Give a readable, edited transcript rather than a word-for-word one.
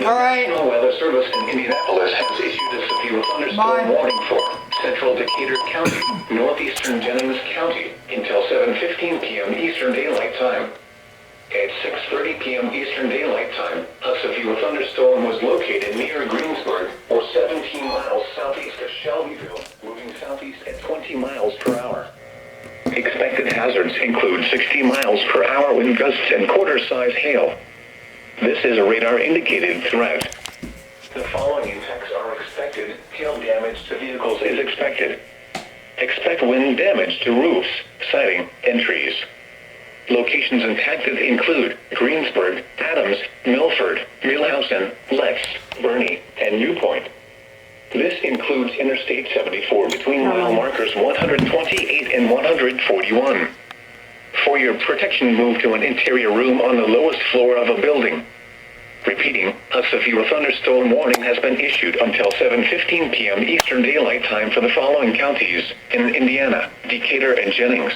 Alright. National Weather Service in Indianapolis has issued a severe thunderstorm warning for central Decatur County, northeastern Jennings County, until 7:15 p.m. Eastern Daylight Time. At 6:30 p.m. Eastern Daylight Time, a severe thunderstorm was located near Greensburg, or 17 miles southeast of Shelbyville, moving southeast at 20 miles per hour. Expected hazards include 60 miles per hour wind gusts and quarter-size hail. This is a radar-indicated threat. The following impacts are expected. Hail damage to vehicles is expected. Expect wind damage to roofs, siding, and trees. Locations impacted include Greensburg, Adams, Milford, Millhausen, Lex, Bernie, and New Point. This includes Interstate 74 between mile markers 128 and 141. For your protection, move to an interior room on the lowest floor of a building. Repeating, a severe thunderstorm warning has been issued until 7:15 p.m. Eastern Daylight Time for the following counties in Indiana, Decatur, and Jennings.